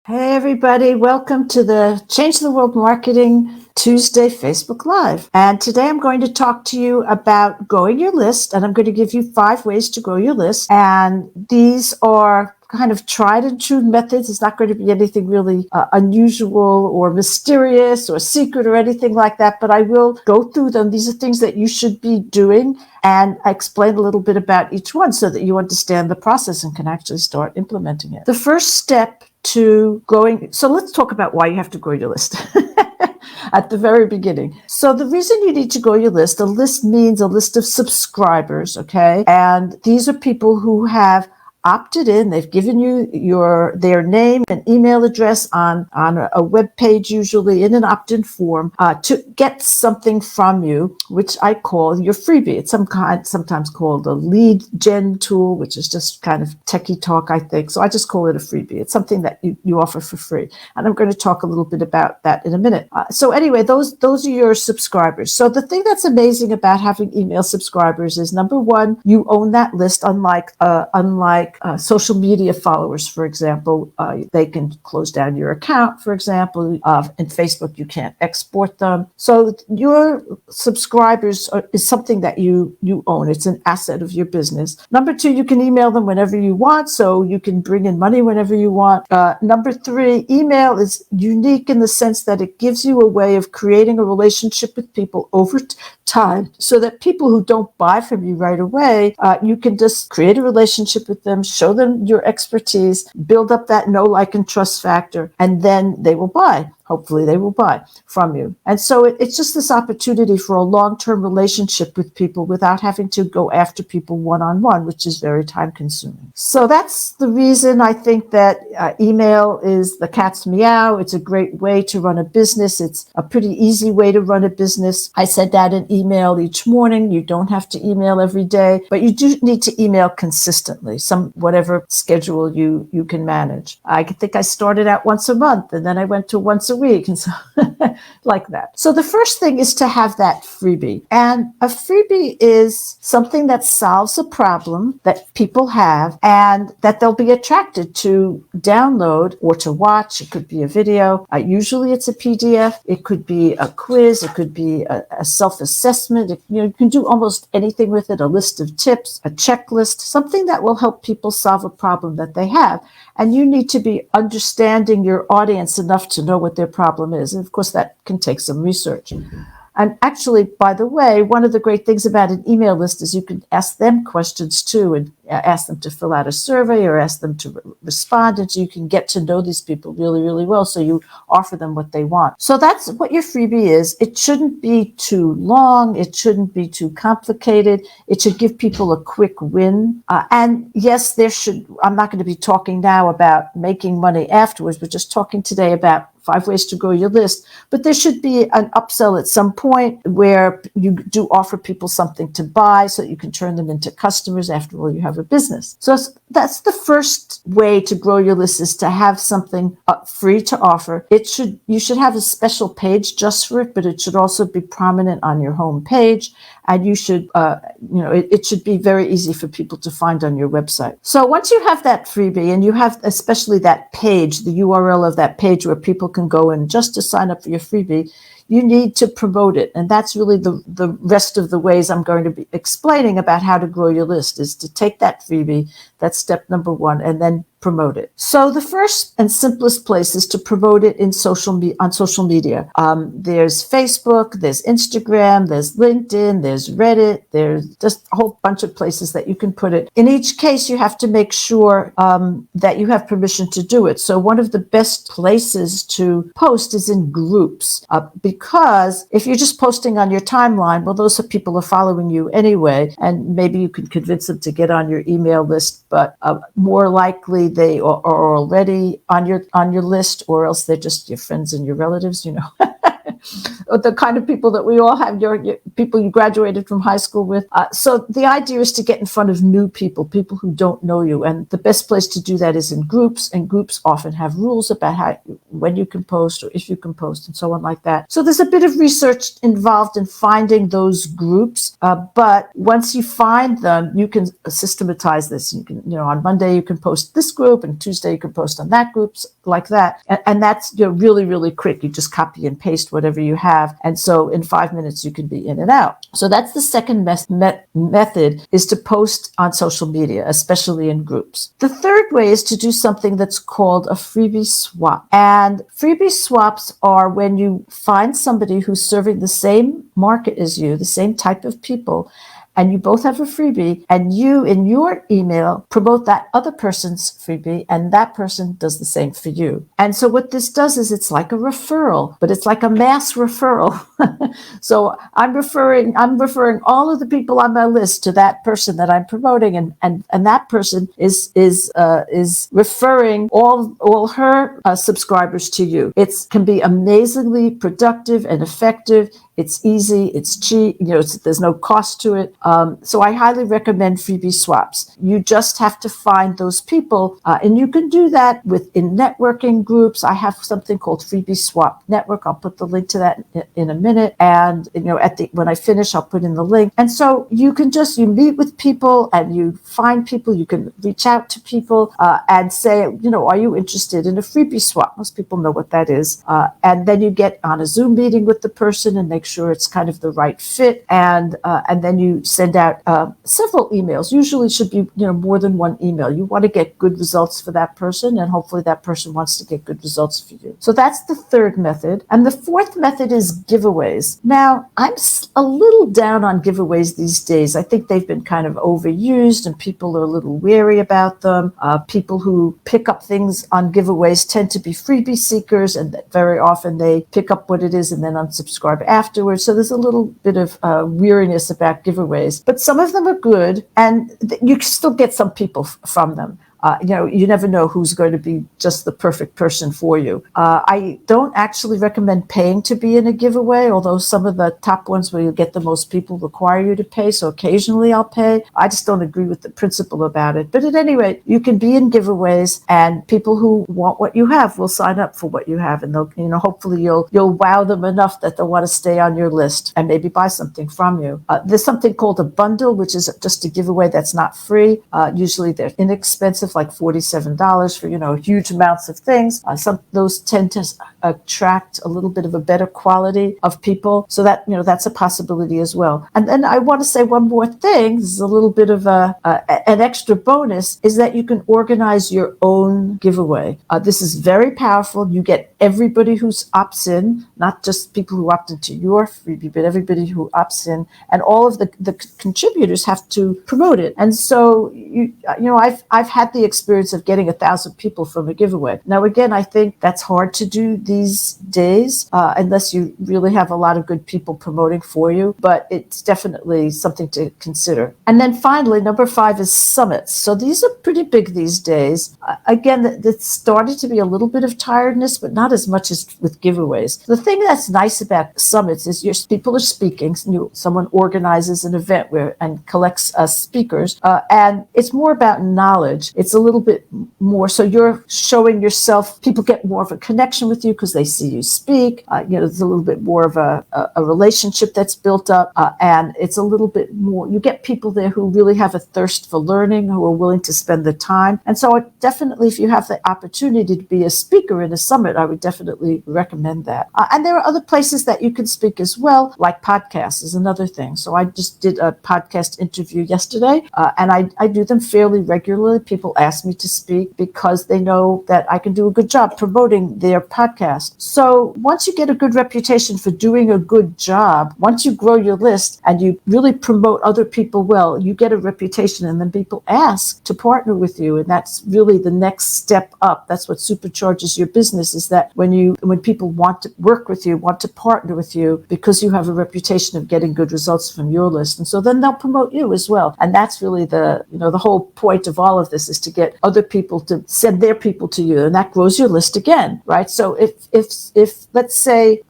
Hey everybody, welcome to the Change the World Marketing Tuesday Facebook Live. And today I'm going to talk to you about growing your list, and I'm going to give you 5 ways to grow your list. And these are kind of tried and true methods. It's not going to be anything really unusual or mysterious or secret or anything like that, but I will go through them. These are things that you should be doing, and I explain a little bit about each one so that you understand the process and can actually start implementing it. The first step to growing, so let's talk about why you have to grow your list. At the very beginning. So the reason you need to grow your list, a list means a list of subscribers, okay? And these are people who have opted in. They've given you their name and email address on a web page, usually in an opt-in form, to get something from you, which I call your freebie. It's sometimes called a lead gen tool, which is just kind of techie talk, I think. So I just call it a freebie. It's something that you offer for free. And I'm going to talk a little bit about that in a minute. So anyway, those are your subscribers. So the thing that's amazing about having email subscribers is, number one, you own that list, unlike social media followers, for example. They can close down your account, for example. In Facebook, you can't export them. So your subscribers is something that you own. It's an asset of your business. Number two, you can email them whenever you want, so you can bring in money whenever you want. Number three, email is unique in the sense that it gives you a way of creating a relationship with people over time, so that people who don't buy from you right away, you can just create a relationship with them, show them your expertise, build up that know, like, and trust factor, and then they will buy. Hopefully they will buy from you. And so it's just this opportunity for a long-term relationship with people without having to go after people one-on-one, which is very time-consuming. So that's the reason I think that email is the cat's meow. It's a great way to run a business. It's a pretty easy way to run a business. I send out an email each morning. You don't have to email every day, but you do need to email consistently, whatever schedule you can manage. I think I started out once a month, and then I went to once a week, and so like that. So the first thing is to have that freebie. And a freebie is something that solves a problem that people have and that they'll be attracted to download or to watch. It could be a video. Usually it's a PDF. It could be a quiz. It could be a self-assessment. You can do almost anything with it, a list of tips, a checklist, something that will help people solve a problem that they have. And you need to be understanding your audience enough to know what their problem is. And of course, that can take some research. And actually, by the way, one of the great things about an email list is you can ask them questions too, and ask them to fill out a survey or ask them to respond. And so you can get to know these people really, really well. So you offer them what they want. So that's what your freebie is. It shouldn't be too long. It shouldn't be too complicated. It should give people a quick win. And yes, I'm not going to be talking now about making money afterwards. We're just talking today about 5 ways to grow your list. But there should be an upsell at some point where you do offer people something to buy so that you can turn them into customers. After all, you have a business. So that's the first way to grow your list, is to have something free to offer. You should have a special page just for it, but it should also be prominent on your home page. And you should, it should be very easy for people to find on your website. So once you have that freebie, and you have especially that page, the URL of that page where people can go in just to sign up for your freebie, you need to promote it. And that's really the rest of the ways I'm going to be explaining about how to grow your list, is to take that freebie, that's step number 1, and then promote it. So the first and simplest place is to promote it on social media. There's Facebook, there's Instagram, there's LinkedIn, there's Reddit, there's just a whole bunch of places that you can put it. In each case, you have to make sure that you have permission to do it. So one of the best places to post is in groups, because if you're just posting on your timeline, well, those people are following you anyway, and maybe you can convince them to get on your email list, but more likely they are already on your list, or else they're just your friends and your relatives, the kind of people that we all have, your people you graduated from high school with. So the idea is to get in front of new people who don't know you. And the best place to do that is in groups. And groups often have rules about when you can post or if you can post and so on like that. So there's a bit of research involved in finding those groups. But once you find them, you can systematize this. You can, on Monday you can post this group, and Tuesday you can post on that group, like that. And that's really, really quick. You just copy and paste whatever you have. And so in 5 minutes, you can be in and out. So that's the second method, is to post on social media, especially in groups. The third way is to do something that's called a freebie swap. And freebie swaps are when you find somebody who's serving the same market as you, the same type of people, and you both have a freebie, and you, in your email, promote that other person's freebie, and that person does the same for you. And so what this does is it's like a referral, but it's like a mass referral. So I'm referring all of the people on my list to that person that I'm promoting, and that person is referring all her subscribers to you. It can be amazingly productive and effective. It's easy, it's cheap, there's no cost to it. So I highly recommend freebie swaps. You just have to find those people, and you can do that in networking groups. I have something called Freebie Swap Network. I'll put the link to that in a minute. And when I finish, I'll put in the link. And so you meet with people and you find people. You can reach out to people and say, are you interested in a freebie swap? Most people know what that is. And then you get on a Zoom meeting with the person and make sure it's kind of the right fit, and then you send out several emails. Usually should be more than one email. You want to get good results for that person, and hopefully that person wants to get good results for you. So that's the third method. And the fourth method is giveaways. Now, I'm a little down on giveaways these days. I think they've been kind of overused and people are a little wary about them. People who pick up things on giveaways tend to be freebie seekers, and very often they pick up what it is and then unsubscribe afterwards. So there's a little bit of weariness about giveaways, but some of them are good, and you can still get some people from them. You never know who's going to be just the perfect person for you. I don't actually recommend paying to be in a giveaway, although some of the top ones where you get the most people require you to pay. So occasionally I'll pay. I just don't agree with the principle about it. But at any rate, you can be in giveaways, and people who want what you have will sign up for what you have, and they'll, hopefully you'll wow them enough that they'll want to stay on your list and maybe buy something from you. There's something called a bundle, which is just a giveaway that's not free. Usually they're inexpensive, like $47 for, huge amounts of things. Those tend to attract a little bit of a better quality of people. So that, that's a possibility as well. And then I want to say one more thing. This is a little bit of an extra bonus, is that you can organize your own giveaway. This is very powerful. You get everybody who opts in, not just people who opt into your freebie, but everybody who opts in, and all of the contributors have to promote it. And so, I've had the experience of getting 1,000 people from a giveaway. Now, again, I think that's hard to do these days, unless you really have a lot of good people promoting for you, but it's definitely something to consider. And then finally, number 5 is summits. So these are pretty big these days. Again, it's started to be a little bit of tiredness, but not as much as with giveaways. The thing that's nice about summits is people are speaking. Someone organizes an event and collects speakers, and it's more about knowledge. It's a little bit more, so you're showing yourself, people get more of a connection with you because they see you speak. There's a little bit more of a relationship that's built up, and it's a little bit more, you get people there who really have a thirst for learning, who are willing to spend the time. And so definitely, if you have the opportunity to be a speaker in a summit, I would definitely recommend that. And there are other places that you can speak as well, like podcasts is another thing. So I just did a podcast interview yesterday, and I do them fairly regularly. People ask me to speak because they know that I can do a good job promoting their podcast. So once you get a good reputation for doing a good job, once you grow your list and you really promote other people well, you get a reputation, and then people ask to partner with you. And that's really the next step up. That's what supercharges your business, is that when people want to work with you, want to partner with you, because you have a reputation of getting good results from your list. And so then they'll promote you as well. And that's really the whole point of all of this, is to get other people to send their people to you, and that grows your list again, right? So if let's say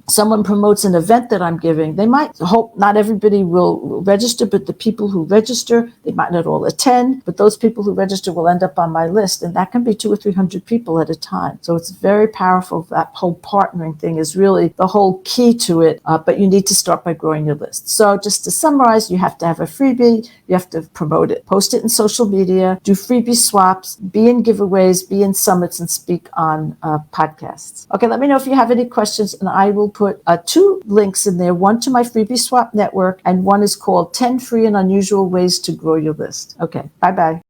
someone promotes an event that I'm giving, they might hope not everybody will register, but the people who register, they might not all attend, but those people who register will end up on my list, and that can be 200 or 300 people at a time. So it's very powerful. That whole partnering thing is really the whole key to it, but you need to start by growing your list. So just to summarize, you have to have a freebie, you have to promote it, post it in social media, do freebie swaps, be in giveaways, be in summits, and speak on podcasts. Okay, let me know if you have any questions, and I will put 2 links in there, one to my freebie swap network, and one is called 10 Free and Unusual Ways to Grow Your List. Okay, bye-bye.